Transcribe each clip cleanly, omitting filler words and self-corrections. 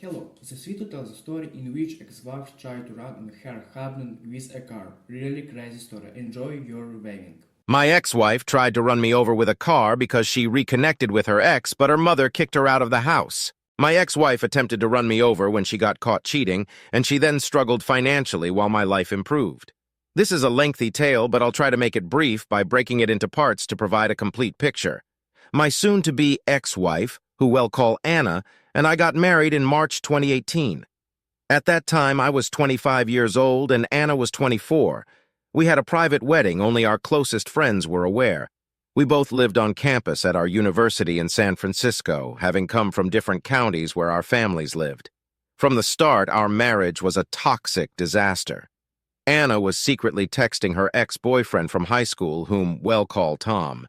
Hello, this video tells a story in which ex-wife tried to run her husband with a car. Really crazy story. Enjoy your viewing. My ex-wife tried to run me over with a car because she reconnected with her ex, but her mother kicked her out of the house. My ex-wife attempted to run me over when she got caught cheating, and she then struggled financially while my life improved. This is a lengthy tale, but I'll try to make it brief by breaking it into parts to provide a complete picture. My soon-to-be ex-wife, who we'll call Anna, and I got married in March 2018. At that time, I was 25 years old and Anna was 24. We had a private wedding, only our closest friends were aware. We both lived on campus at our university in San Francisco, having come from different counties where our families lived. From the start, our marriage was a toxic disaster. Anna was secretly texting her ex-boyfriend from high school, whom we'll call Tom.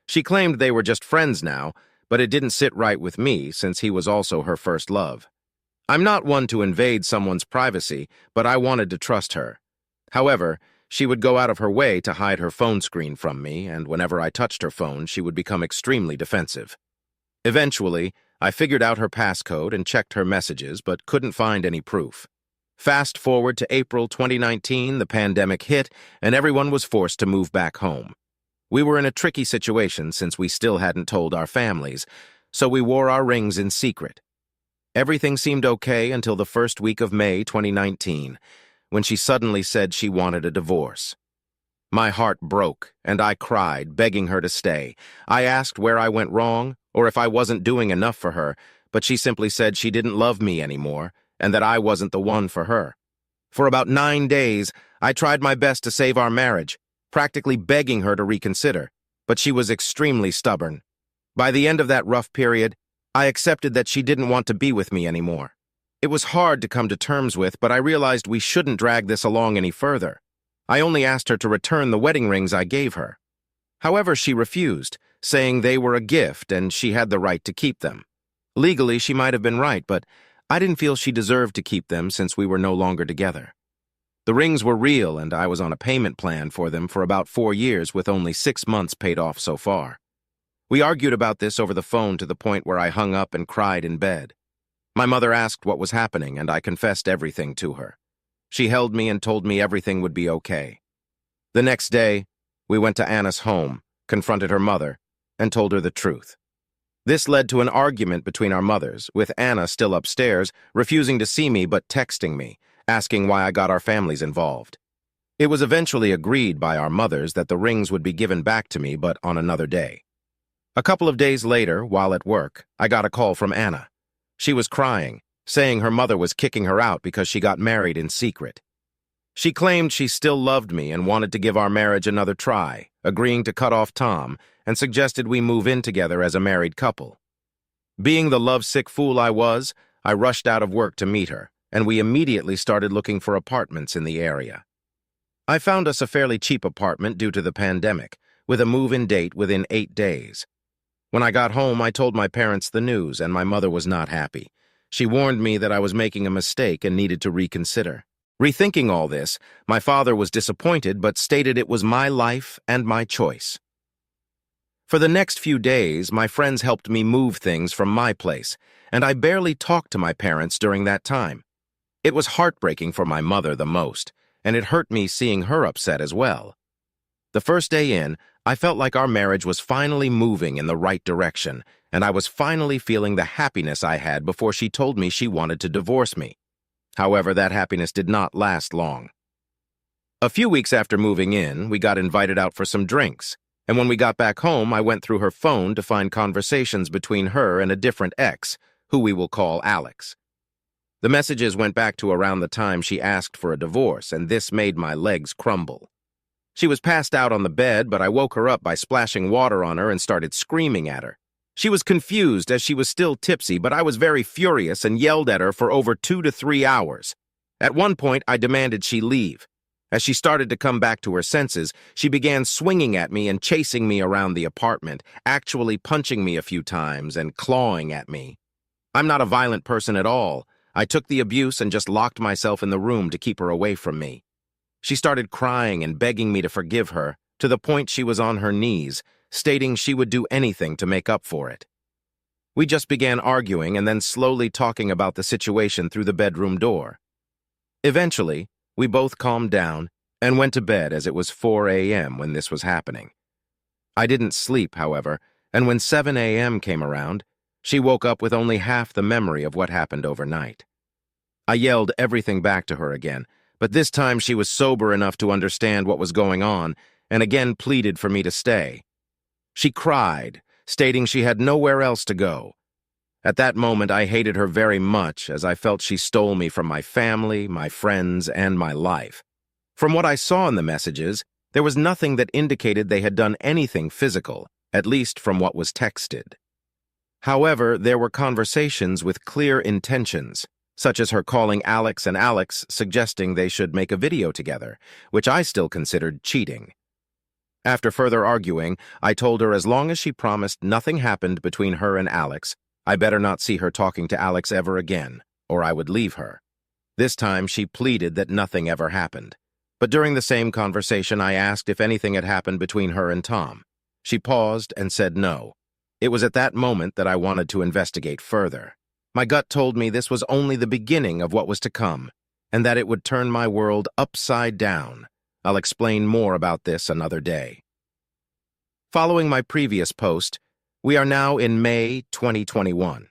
She claimed they were just friends now, but it didn't sit right with me since he was also her first love. I'm not one to invade someone's privacy, but I wanted to trust her. However, she would go out of her way to hide her phone screen from me, and whenever I touched her phone, she would become extremely defensive. Eventually, I figured out her passcode and checked her messages, but couldn't find any proof. Fast forward to April 2019, the pandemic hit, and everyone was forced to move back home. We were in a tricky situation since we still hadn't told our families, so we wore our rings in secret. Everything seemed okay until the first week of May 2019, when she suddenly said she wanted a divorce. My heart broke, and I cried, begging her to stay. I asked where I went wrong, or if I wasn't doing enough for her, but she simply said she didn't love me anymore, and that I wasn't the one for her. For about 9 days, I tried my best to save our marriage, practically begging her to reconsider, but she was extremely stubborn. By the end of that rough period, I accepted that she didn't want to be with me anymore. It was hard to come to terms with, but I realized we shouldn't drag this along any further. I only asked her to return the wedding rings I gave her. However, she refused, saying they were a gift and she had the right to keep them. Legally, she might have been right, but I didn't feel she deserved to keep them since we were no longer together. The rings were real, and I was on a payment plan for them for about 4 years with only 6 months paid off so far. We argued about this over the phone to the point where I hung up and cried in bed. My mother asked what was happening, and I confessed everything to her. She held me and told me everything would be okay. The next day, we went to Anna's home, confronted her mother, and told her the truth. This led to an argument between our mothers, with Anna still upstairs, refusing to see me but texting me, asking why I got our families involved. It was eventually agreed by our mothers that the rings would be given back to me, but on another day. A couple of days later, while at work, I got a call from Anna. She was crying, saying her mother was kicking her out because she got married in secret. She claimed she still loved me and wanted to give our marriage another try, agreeing to cut off Tom, and suggested we move in together as a married couple. Being the lovesick fool I was, I rushed out of work to meet her, and we immediately started looking for apartments in the area. I found us a fairly cheap apartment due to the pandemic, with a move-in date within 8 days. When I got home, I told my parents the news, and my mother was not happy. She warned me that I was making a mistake and needed to reconsider. Rethinking all this, my father was disappointed but stated it was my life and my choice. For the next few days, my friends helped me move things from my place, and I barely talked to my parents during that time. It was heartbreaking for my mother the most, and it hurt me seeing her upset as well. The first day in, I felt like our marriage was finally moving in the right direction, and I was finally feeling the happiness I had before she told me she wanted to divorce me. However, that happiness did not last long. A few weeks after moving in, we got invited out for some drinks, and when we got back home, I went through her phone to find conversations between her and a different ex, who we will call Alex. The messages went back to around the time she asked for a divorce, and this made my legs crumble. She was passed out on the bed, but I woke her up by splashing water on her and started screaming at her. She was confused as she was still tipsy, but I was very furious and yelled at her for over 2 to 3 hours. At one point, I demanded she leave. As she started to come back to her senses, she began swinging at me and chasing me around the apartment, actually punching me a few times and clawing at me. I'm not a violent person at all. I took the abuse and just locked myself in the room to keep her away from me. She started crying and begging me to forgive her, to the point she was on her knees, stating she would do anything to make up for it. We just began arguing and then slowly talking about the situation through the bedroom door. Eventually, we both calmed down and went to bed as it was 4 a.m. when this was happening. I didn't sleep, however, and when 7 a.m. came around, she woke up with only half the memory of what happened overnight. I yelled everything back to her again, but this time she was sober enough to understand what was going on and again pleaded for me to stay. She cried, stating she had nowhere else to go. At that moment, I hated her very much as I felt she stole me from my family, my friends, and my life. From what I saw in the messages, there was nothing that indicated they had done anything physical, at least from what was texted. However, there were conversations with clear intentions, such as her calling Alex and Alex suggesting they should make a video together, which I still considered cheating. After further arguing, I told her as long as she promised nothing happened between her and Alex, I better not see her talking to Alex ever again, or I would leave her. This time she pleaded that nothing ever happened. But during the same conversation, I asked if anything had happened between her and Tom. She paused and said no. It was at that moment that I wanted to investigate further. My gut told me this was only the beginning of what was to come, and that it would turn my world upside down. I'll explain more about this another day. Following my previous post, we are now in May 2021.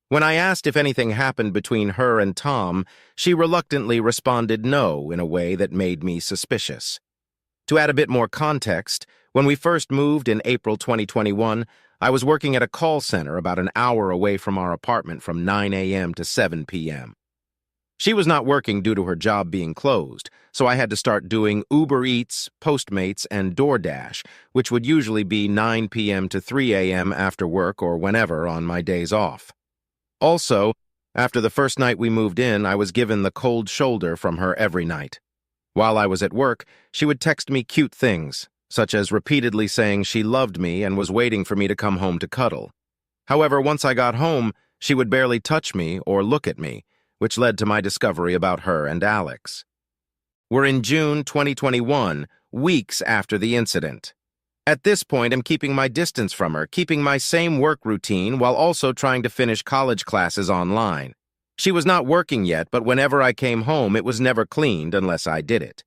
When I asked if anything happened between her and Tom, she reluctantly responded no in a way that made me suspicious. To add a bit more context, when we first moved in April 2021, I was working at a call center about an hour away from our apartment from 9 a.m. to 7 p.m. She was not working due to her job being closed, so I had to start doing Uber Eats, Postmates, and DoorDash, which would usually be 9 p.m. to 3 a.m. after work or whenever on my days off. Also, after the first night we moved in, I was given the cold shoulder from her every night. While I was at work, she would text me cute things, such as repeatedly saying she loved me and was waiting for me to come home to cuddle. However, once I got home, she would barely touch me or look at me, which led to my discovery about her and Alex. We're in June 2021, weeks after the incident. At this point, I'm keeping my distance from her, keeping my same work routine while also trying to finish college classes online. She was not working yet, but whenever I came home, it was never cleaned unless I did it.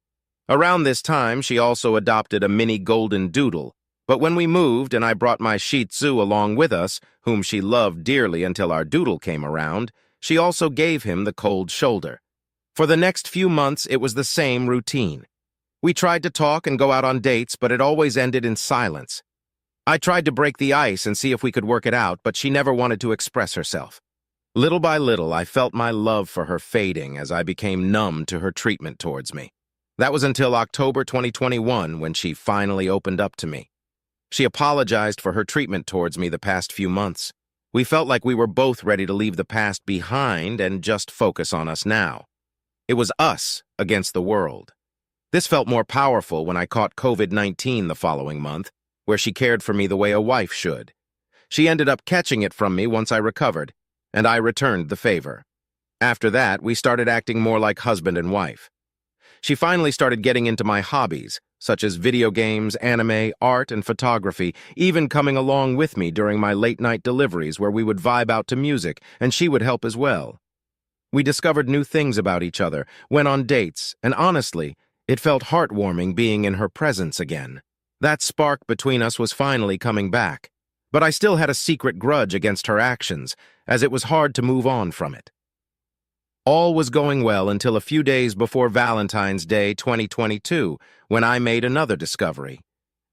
Around this time, she also adopted a mini golden doodle, but when we moved and I brought my Shih Tzu along with us, whom she loved dearly until our doodle came around, she also gave him the cold shoulder. For the next few months, it was the same routine. We tried to talk and go out on dates, but it always ended in silence. I tried to break the ice and see if we could work it out, but she never wanted to express herself. Little by little, I felt my love for her fading as I became numb to her treatment towards me. That was until October 2021 when she finally opened up to me. She apologized for her treatment towards me the past few months. We felt like we were both ready to leave the past behind and just focus on us now. It was us against the world. This felt more powerful when I caught COVID-19 the following month, where she cared for me the way a wife should. She ended up catching it from me once I recovered, and I returned the favor. After that, we started acting more like husband and wife. She finally started getting into my hobbies, such as video games, anime, art, and photography, even coming along with me during my late-night deliveries where we would vibe out to music, and she would help as well. We discovered new things about each other, went on dates, and honestly, it felt heartwarming being in her presence again. That spark between us was finally coming back, but I still had a secret grudge against her actions, as it was hard to move on from it. All was going well until a few days before Valentine's Day 2022, when I made another discovery.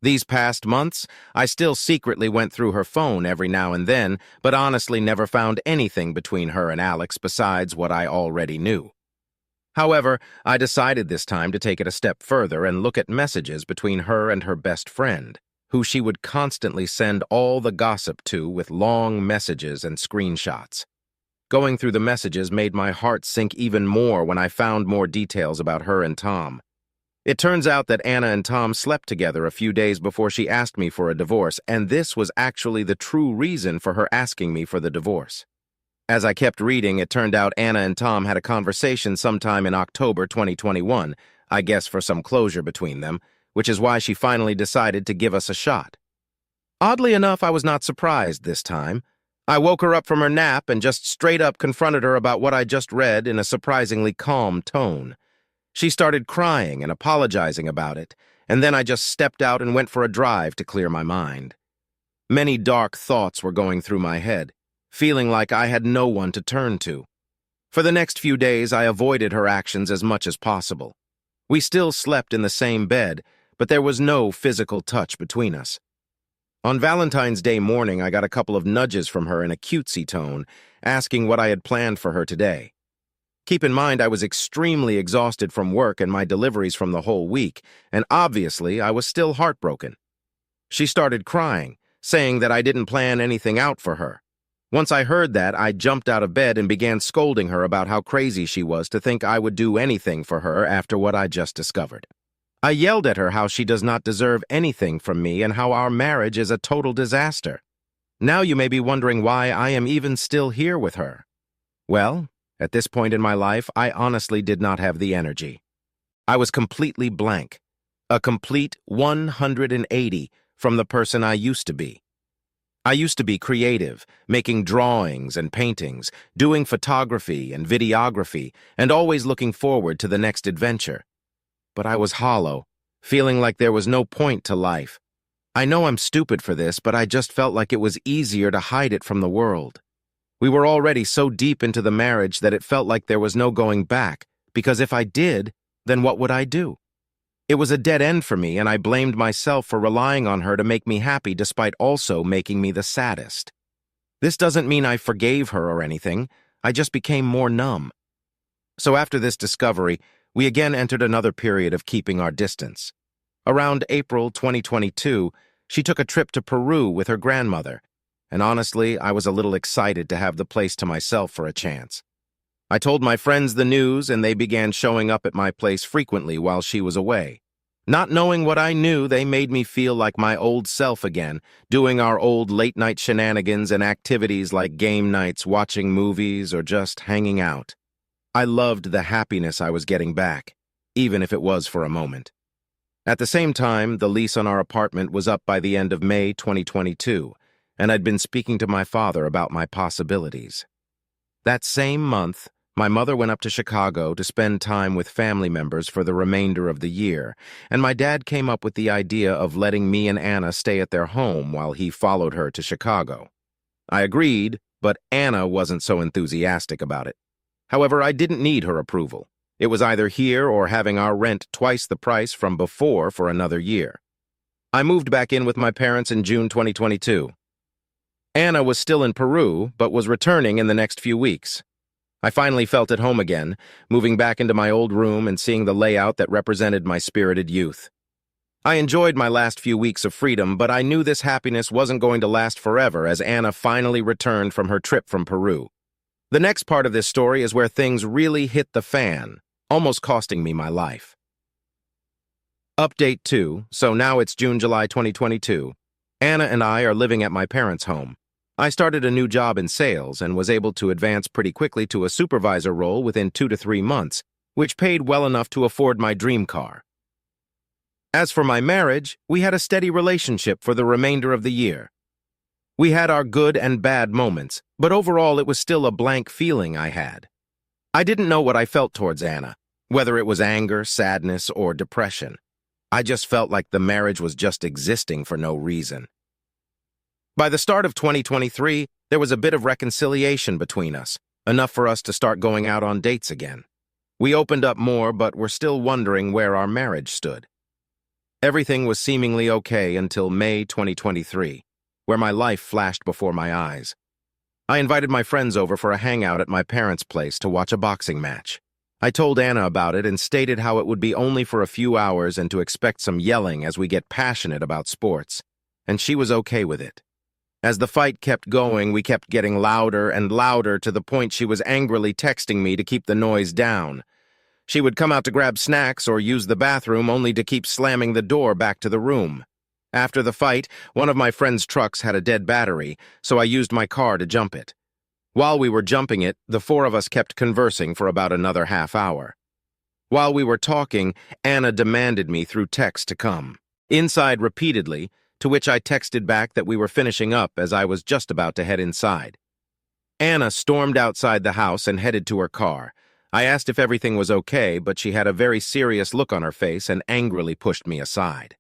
These past months, I still secretly went through her phone every now and then, but honestly never found anything between her and Alex besides what I already knew. However, I decided this time to take it a step further and look at messages between her and her best friend, who she would constantly send all the gossip to with long messages and screenshots. Going through the messages made my heart sink even more when I found more details about her and Tom. It turns out that Anna and Tom slept together a few days before she asked me for a divorce, and this was actually the true reason for her asking me for the divorce. As I kept reading, it turned out Anna and Tom had a conversation sometime in October 2021, I guess for some closure between them, which is why she finally decided to give us a shot. Oddly enough, I was not surprised this time. I woke her up from her nap and just straight up confronted her about what I just read in a surprisingly calm tone. She started crying and apologizing about it, and then I just stepped out and went for a drive to clear my mind. Many dark thoughts were going through my head, feeling like I had no one to turn to. For the next few days, I avoided her actions as much as possible. We still slept in the same bed, but there was no physical touch between us. On Valentine's Day morning, I got a couple of nudges from her in a cutesy tone, asking what I had planned for her today. Keep in mind, I was extremely exhausted from work and my deliveries from the whole week, and obviously, I was still heartbroken. She started crying, saying that I didn't plan anything out for her. Once I heard that, I jumped out of bed and began scolding her about how crazy she was to think I would do anything for her after what I just discovered. I yelled at her how she does not deserve anything from me and how our marriage is a total disaster. Now you may be wondering why I am even still here with her. Well, at this point in my life, I honestly did not have the energy. I was completely blank, a complete 180 from the person I used to be. I used to be creative, making drawings and paintings, doing photography and videography, and always looking forward to the next adventure. But I was hollow, feeling like there was no point to life. I know I'm stupid for this, but I just felt like it was easier to hide it from the world. We were already so deep into the marriage that it felt like there was no going back, because if I did, then what would I do? It was a dead end for me, and I blamed myself for relying on her to make me happy despite also making me the saddest. This doesn't mean I forgave her or anything. I just became more numb. So after this discovery, we again entered another period of keeping our distance. Around April 2022, she took a trip to Peru with her grandmother, and honestly, I was a little excited to have the place to myself for a chance. I told my friends the news, and they began showing up at my place frequently while she was away. Not knowing what I knew, they made me feel like my old self again, doing our old late-night shenanigans and activities like game nights, watching movies, or just hanging out. I loved the happiness I was getting back, even if it was for a moment. At the same time, the lease on our apartment was up by the end of May 2022, and I'd been speaking to my father about my possibilities. That same month, my mother went up to Chicago to spend time with family members for the remainder of the year, and my dad came up with the idea of letting me and Anna stay at their home while he followed her to Chicago. I agreed, but Anna wasn't so enthusiastic about it. However, I didn't need her approval. It was either here or having our rent twice the price from before for another year. I moved back in with my parents in June 2022. Anna was still in Peru, but was returning in the next few weeks. I finally felt at home again, moving back into my old room and seeing the layout that represented my spirited youth. I enjoyed my last few weeks of freedom, but I knew this happiness wasn't going to last forever as Anna finally returned from her trip from Peru. The next part of this story is where things really hit the fan, almost costing me my life. Update 2, so now it's June-July 2022. Anna and I are living at my parents' home. I started a new job in sales and was able to advance pretty quickly to a supervisor role within 2 to 3 months, which paid well enough to afford my dream car. As for my marriage, we had a steady relationship for the remainder of the year. We had our good and bad moments, but overall it was still a blank feeling I had. I didn't know what I felt towards Anna, whether it was anger, sadness, or depression. I just felt like the marriage was just existing for no reason. By the start of 2023, there was a bit of reconciliation between us, enough for us to start going out on dates again. We opened up more, but were still wondering where our marriage stood. Everything was seemingly okay until May 2023. Where my life flashed before my eyes. I invited my friends over for a hangout at my parents' place to watch a boxing match. I told Anna about it and stated how it would be only for a few hours and to expect some yelling as we get passionate about sports, and she was okay with it. As the fight kept going, we kept getting louder and louder to the point she was angrily texting me to keep the noise down. She would come out to grab snacks or use the bathroom only to keep slamming the door back to the room. After the fight, one of my friend's trucks had a dead battery, so I used my car to jump it. While we were jumping it, the 4 of us kept conversing for about another half hour. While we were talking, Anna demanded me through text to come. Inside repeatedly, to which I texted back that we were finishing up as I was just about to head inside. Anna stormed outside the house and headed to her car. I asked if everything was okay, but she had a very serious look on her face and angrily pushed me aside.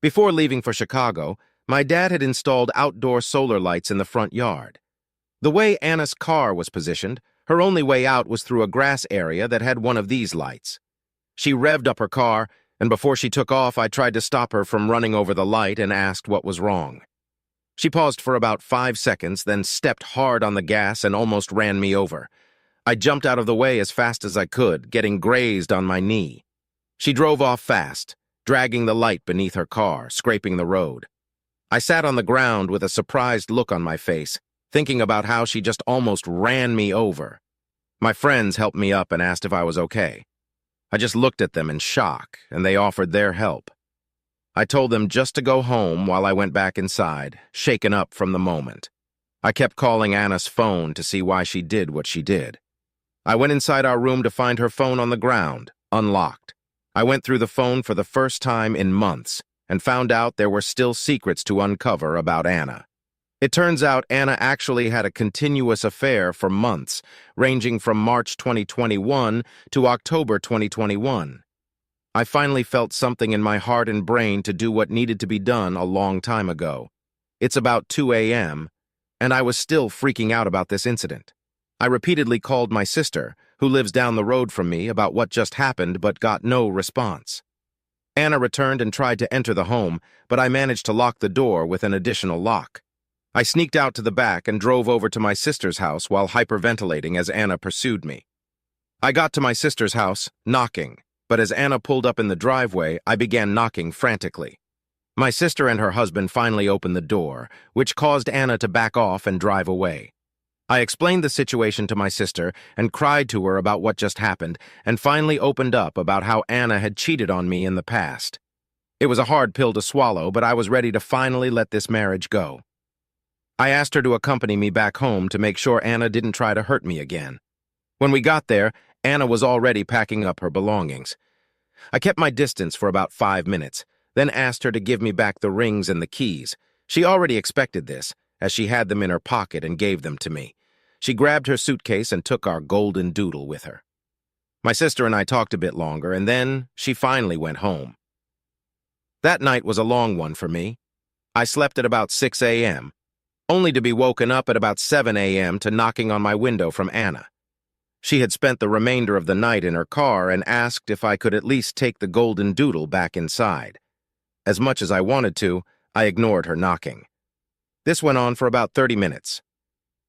Before leaving for Chicago, my dad had installed outdoor solar lights in the front yard. The way Anna's car was positioned, her only way out was through a grass area that had one of these lights. She revved up her car, and before she took off, I tried to stop her from running over the light and asked what was wrong. She paused for about 5 seconds, then stepped hard on the gas and almost ran me over. I jumped out of the way as fast as I could, getting grazed on my knee. She drove off fast, dragging the light beneath her car, scraping the road. I sat on the ground with a surprised look on my face, thinking about how she just almost ran me over. My friends helped me up and asked if I was okay. I just looked at them in shock, and they offered their help. I told them just to go home while I went back inside, shaken up from the moment. I kept calling Anna's phone to see why she did what she did. I went inside our room to find her phone on the ground, unlocked. I went through the phone for the first time in months and found out there were still secrets to uncover about Anna. It turns out Anna actually had a continuous affair for months, ranging from March 2021 to October 2021. I finally felt something in my heart and brain to do what needed to be done a long time ago. It's about 2 a.m., and I was still freaking out about this incident. I repeatedly called my sister, who lives down the road from me, about what just happened but got no response. Anna returned and tried to enter the home, but I managed to lock the door with an additional lock. I sneaked out to the back and drove over to my sister's house while hyperventilating as Anna pursued me. I got to my sister's house, knocking, but as Anna pulled up in the driveway, I began knocking frantically. My sister and her husband finally opened the door, which caused Anna to back off and drive away. I explained the situation to my sister and cried to her about what just happened, and finally opened up about how Anna had cheated on me in the past. It was a hard pill to swallow, but I was ready to finally let this marriage go. I asked her to accompany me back home to make sure Anna didn't try to hurt me again. When we got there, Anna was already packing up her belongings. I kept my distance for about 5 minutes, then asked her to give me back the rings and the keys. She already expected this, as she had them in her pocket and gave them to me. She grabbed her suitcase and took our golden doodle with her. My sister and I talked a bit longer, and then she finally went home. That night was a long one for me. I slept at about 6 a.m., only to be woken up at about 7 a.m. to knocking on my window from Anna. She had spent the remainder of the night in her car and asked if I could at least take the golden doodle back inside. As much as I wanted to, I ignored her knocking. This went on for about 30 minutes.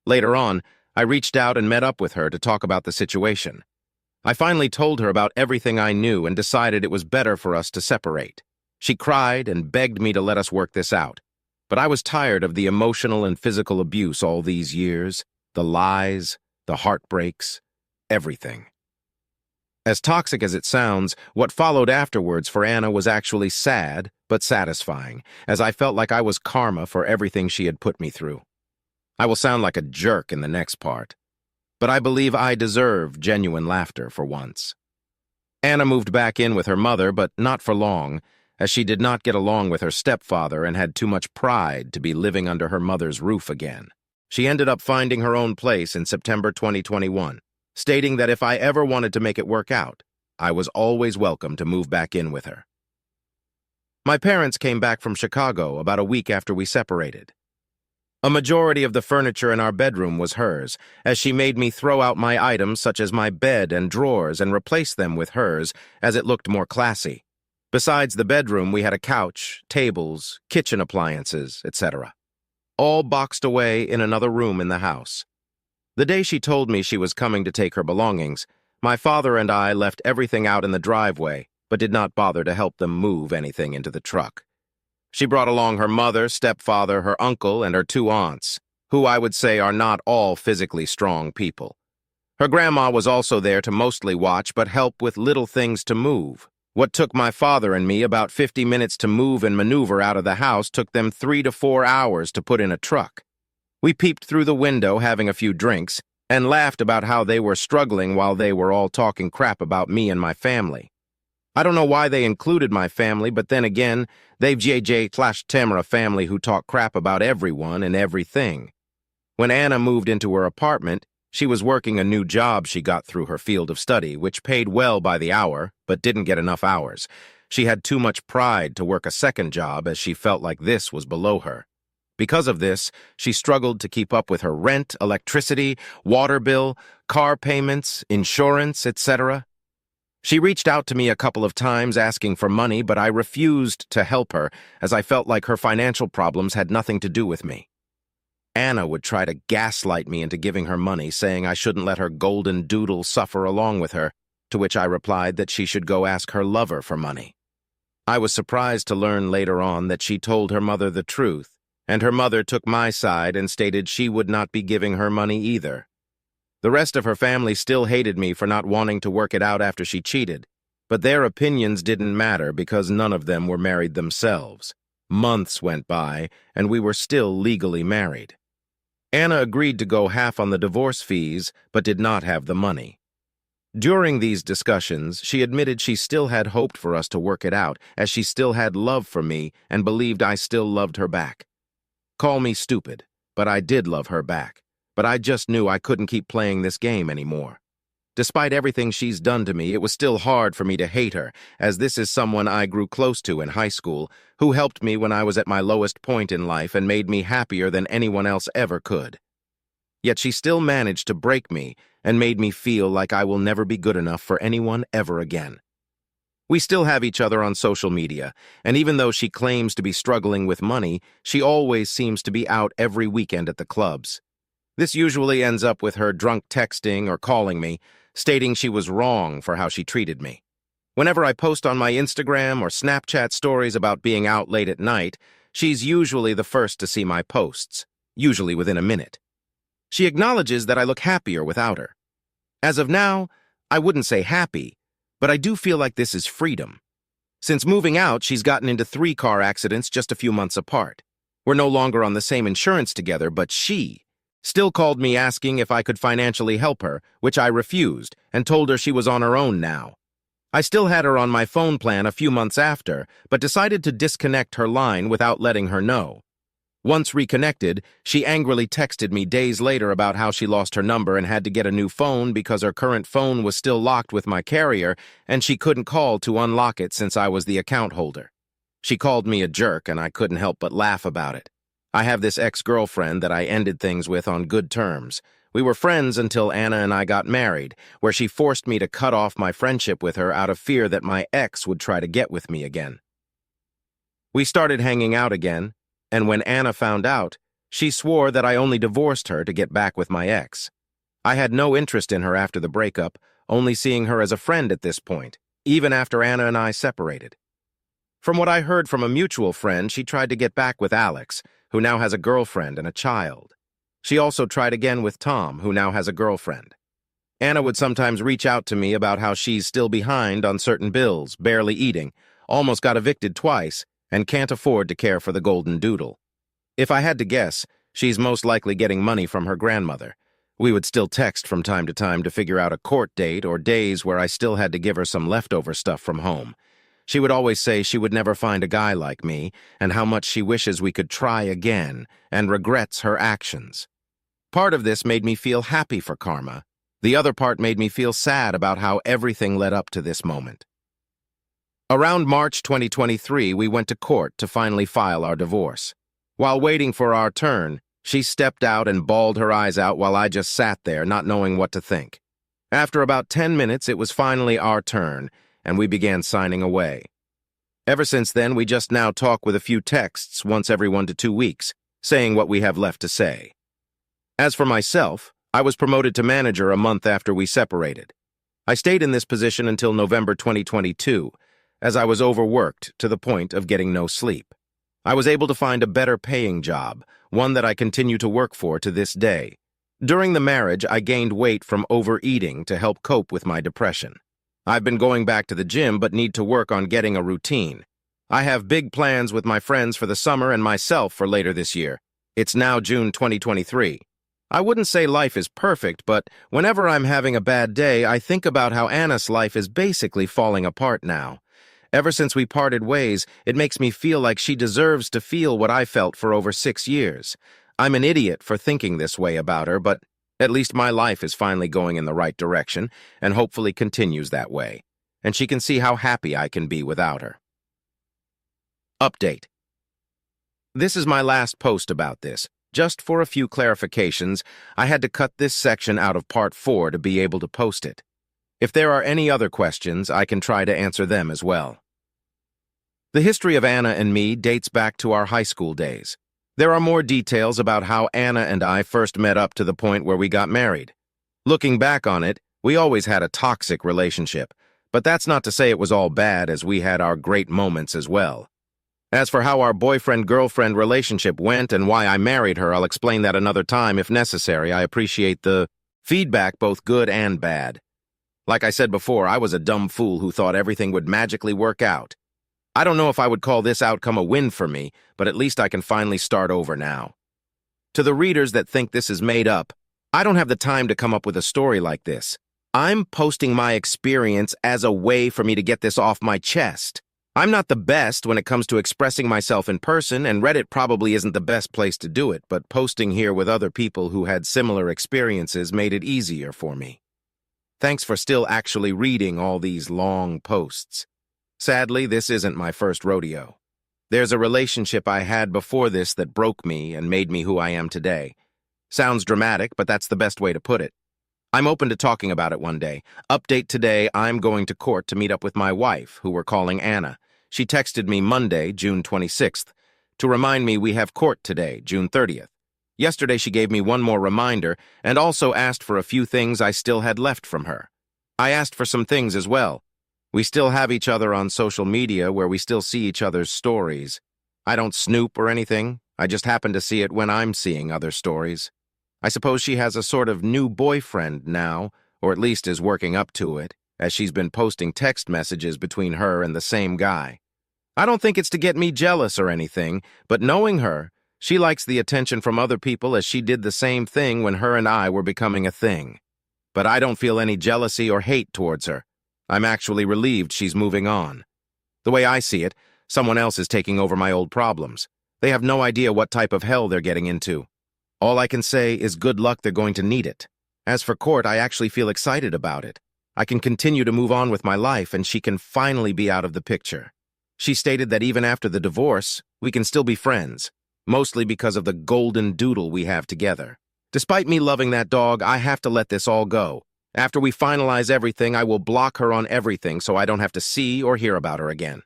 Later on, I reached out and met up with her to talk about the situation. I finally told her about everything I knew and decided it was better for us to separate. She cried and begged me to let us work this out. But I was tired of the emotional and physical abuse all these years, the lies, the heartbreaks, everything. As toxic as it sounds, what followed afterwards for Anna was actually sad, but satisfying, as I felt like I was karma for everything she had put me through. I will sound like a jerk in the next part, but I believe I deserve genuine laughter for once. Anna moved back in with her mother, but not for long, as she did not get along with her stepfather and had too much pride to be living under her mother's roof again. She ended up finding her own place in September 2021, stating that if I ever wanted to make it work out, I was always welcome to move back in with her. My parents came back from Chicago about a week after we separated. A majority of the furniture in our bedroom was hers, as she made me throw out my items such as my bed and drawers and replace them with hers, as it looked more classy. Besides the bedroom, we had a couch, tables, kitchen appliances, etc., all boxed away in another room in the house. The day she told me she was coming to take her belongings, my father and I left everything out in the driveway, but did not bother to help them move anything into the truck. She brought along her mother, stepfather, her uncle, and her 2 aunts, who I would say are not all physically strong people. Her grandma was also there to mostly watch but help with little things to move. What took my father and me about 50 minutes to move and maneuver out of the house took them 3 to 4 hours to put in a truck. We peeped through the window having a few drinks and laughed about how they were struggling while they were all talking crap about me and my family. I don't know why they included my family, but then again, they've JJ/Tamara family who talk crap about everyone and everything. When Anna moved into her apartment, she was working a new job she got through her field of study, which paid well by the hour, but didn't get enough hours. She had too much pride to work a second job as she felt like this was below her. Because of this, she struggled to keep up with her rent, electricity, water bill, car payments, insurance, etc. She reached out to me a couple of times asking for money, but I refused to help her as I felt like her financial problems had nothing to do with me. Anna would try to gaslight me into giving her money, saying I shouldn't let her golden doodle suffer along with her, to which I replied that she should go ask her lover for money. I was surprised to learn later on that she told her mother the truth, and her mother took my side and stated she would not be giving her money either. The rest of her family still hated me for not wanting to work it out after she cheated, but their opinions didn't matter because none of them were married themselves. Months went by, and we were still legally married. Anna agreed to go half on the divorce fees, but did not have the money. During these discussions, she admitted she still had hoped for us to work it out, as she still had love for me and believed I still loved her back. Call me stupid, but I did love her back. But I just knew I couldn't keep playing this game anymore. Despite everything she's done to me, it was still hard for me to hate her, as this is someone I grew close to in high school, who helped me when I was at my lowest point in life and made me happier than anyone else ever could. Yet she still managed to break me and made me feel like I will never be good enough for anyone ever again. We still have each other on social media, and even though she claims to be struggling with money, she always seems to be out every weekend at the clubs. This usually ends up with her drunk texting or calling me, stating she was wrong for how she treated me. Whenever I post on my Instagram or Snapchat stories about being out late at night, she's usually the first to see my posts, usually within a minute. She acknowledges that I look happier without her. As of now, I wouldn't say happy, but I do feel like this is freedom. Since moving out, she's gotten into 3 car accidents just a few months apart. We're no longer on the same insurance together, but she still called me asking if I could financially help her, which I refused, and told her she was on her own now. I still had her on my phone plan a few months after, but decided to disconnect her line without letting her know. Once reconnected, she angrily texted me days later about how she lost her number and had to get a new phone because her current phone was still locked with my carrier, and she couldn't call to unlock it since I was the account holder. She called me a jerk, and I couldn't help but laugh about it. I have this ex-girlfriend that I ended things with on good terms. We were friends until Anna and I got married, where she forced me to cut off my friendship with her out of fear that my ex would try to get with me again. We started hanging out again, and when Anna found out, she swore that I only divorced her to get back with my ex. I had no interest in her after the breakup, only seeing her as a friend at this point, even after Anna and I separated. From what I heard from a mutual friend, she tried to get back with Alex, who now has a girlfriend and a child. She also tried again with Tom, who now has a girlfriend. Anna would sometimes reach out to me about how she's still behind on certain bills, barely eating, almost got evicted twice, and can't afford to care for the golden doodle. If I had to guess, she's most likely getting money from her grandmother. We would still text from time to time to figure out a court date or days where I still had to give her some leftover stuff from home. She would always say she would never find a guy like me, and how much she wishes we could try again, and regrets her actions. Part of this made me feel happy for Karma. The other part made me feel sad about how everything led up to this moment. Around March 2023, we went to court to finally file our divorce. While waiting for our turn, she stepped out and bawled her eyes out while I just sat there, not knowing what to think. After about 10 minutes, it was finally our turn, and we began signing away. Ever since then, we just now talk with a few texts once every 1 to 2 weeks, saying what we have left to say. As for myself, I was promoted to manager a month after we separated. I stayed in this position until November 2022, as I was overworked to the point of getting no sleep. I was able to find a better paying job, one that I continue to work for to this day. During the marriage, I gained weight from overeating to help cope with my depression. I've been going back to the gym but need to work on getting a routine. I have big plans with my friends for the summer and myself for later this year. It's now June 2023. I wouldn't say life is perfect, but whenever I'm having a bad day, I think about how Anna's life is basically falling apart now, Ever since we parted ways, it makes me feel like she deserves to feel what I felt for over 6 years. I'm an idiot for thinking this way about her, but at least my life is finally going in the right direction and hopefully continues that way, and she can see how happy I can be without her. Update. This is my last post about this. Just for a few clarifications, I had to cut this section out of part 4 to be able to post it. If there are any other questions, I can try to answer them as well. The history of Anna and me dates back to our high school days. There are more details about how Anna and I first met up to the point where we got married. Looking back on it, we always had a toxic relationship, but that's not to say it was all bad, as we had our great moments as well. As for how our boyfriend-girlfriend relationship went and why I married her, I'll explain that another time if necessary. I appreciate the feedback, both good and bad. Like I said before, I was a dumb fool who thought everything would magically work out. I don't know if I would call this outcome a win for me, but at least I can finally start over now. To the readers that think this is made up, I don't have the time to come up with a story like this. I'm posting my experience as a way for me to get this off my chest. I'm not the best when it comes to expressing myself in person, and Reddit probably isn't the best place to do it, but posting here with other people who had similar experiences made it easier for me. Thanks for still actually reading all these long posts. Sadly, this isn't my first rodeo. There's a relationship I had before this that broke me and made me who I am today. Sounds dramatic, but that's the best way to put it. I'm open to talking about it one day. Update today, I'm going to court to meet up with my wife, who we're calling Anna. She texted me Monday, June 26th, to remind me we have court today, June 30th. Yesterday she gave me one more reminder and also asked for a few things I still had left from her. I asked for some things as well. We still have each other on social media where we still see each other's stories. I don't snoop or anything. I just happen to see it when I'm seeing other stories. I suppose she has a sort of new boyfriend now, or at least is working up to it, as she's been posting text messages between her and the same guy. I don't think it's to get me jealous or anything, but knowing her, she likes the attention from other people as she did the same thing when her and I were becoming a thing. But I don't feel any jealousy or hate towards her. I'm actually relieved she's moving on. The way I see it, someone else is taking over my old problems. They have no idea what type of hell they're getting into. All I can say is good luck, they're going to need it. As for court, I actually feel excited about it. I can continue to move on with my life and she can finally be out of the picture. She stated that even after the divorce, we can still be friends, mostly because of the golden doodle we have together. Despite me loving that dog, I have to let this all go. After we finalize everything, I will block her on everything so I don't have to see or hear about her again.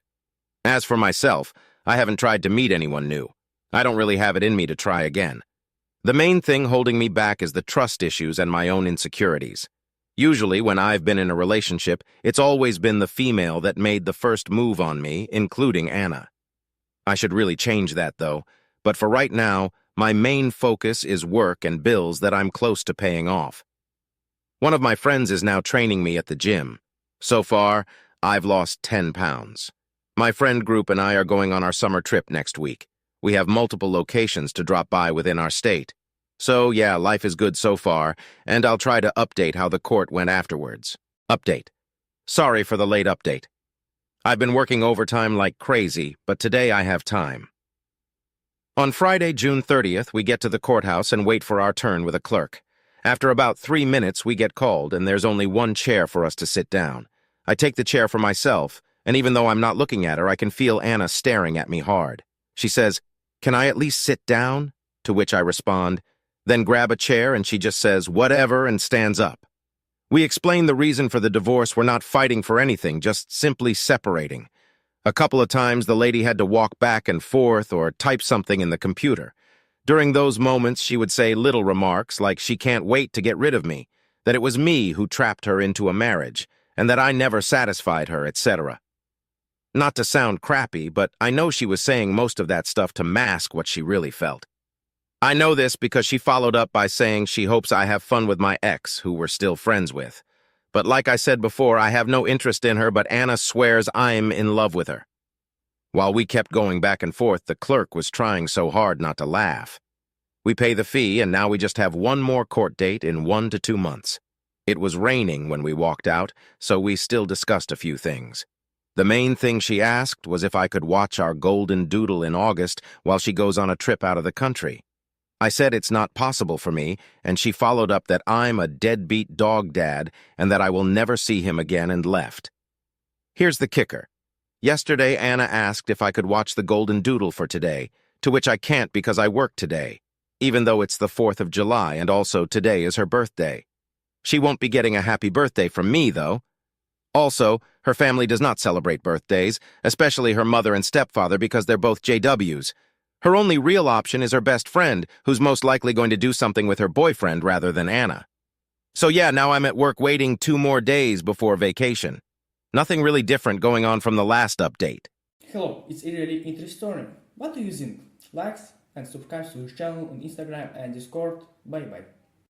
As for myself, I haven't tried to meet anyone new. I don't really have it in me to try again. The main thing holding me back is the trust issues and my own insecurities. Usually, when I've been in a relationship, it's always been the female that made the first move on me, including Anna. I should really change that, though, but for right now, my main focus is work and bills that I'm close to paying off. One of my friends is now training me at the gym. So far, I've lost 10 pounds. My friend group and I are going on our summer trip next week. We have multiple locations to drop by within our state. So yeah, life is good so far, and I'll try to update how the court went afterwards. Update. Sorry for the late update. I've been working overtime like crazy, but today I have time. On Friday, June 30th, we get to the courthouse and wait for our turn with a clerk. After about 3 minutes, we get called, and there's only one chair for us to sit down. I take the chair for myself, and even though I'm not looking at her, I can feel Anna staring at me hard. She says, "Can I at least sit down?" To which I respond, then grab a chair, and she just says, "Whatever," and stands up. We explain the reason for the divorce. We're not fighting for anything, just simply separating. A couple of times, the lady had to walk back and forth or type something in the computer. During those moments, she would say little remarks like she can't wait to get rid of me, that it was me who trapped her into a marriage, and that I never satisfied her, etc. Not to sound crappy, but I know she was saying most of that stuff to mask what she really felt. I know this because she followed up by saying she hopes I have fun with my ex, who we're still friends with. But like I said before, I have no interest in her, but Anna swears I'm in love with her. While we kept going back and forth, the clerk was trying so hard not to laugh. We pay the fee, and now we just have one more court date in 1 to 2 months. It was raining when we walked out, so we still discussed a few things. The main thing she asked was if I could watch our golden doodle in August while she goes on a trip out of the country. I said it's not possible for me, and she followed up that I'm a deadbeat dog dad and that I will never see him again and left. Here's the kicker. Yesterday, Anna asked if I could watch the golden doodle for today, to which I can't because I work today, even though it's the 4th of July and also today is her birthday. She won't be getting a happy birthday from me, though. Also, her family does not celebrate birthdays, especially her mother and stepfather because they're both JWs. Her only real option is her best friend, who's most likely going to do something with her boyfriend rather than Anna. So yeah, now I'm at work waiting 2 more days before vacation. Nothing really different going on from the last update. Hello, it's a really interesting story. What do you think? Likes and subscribe to this channel on Instagram and Discord. Bye bye.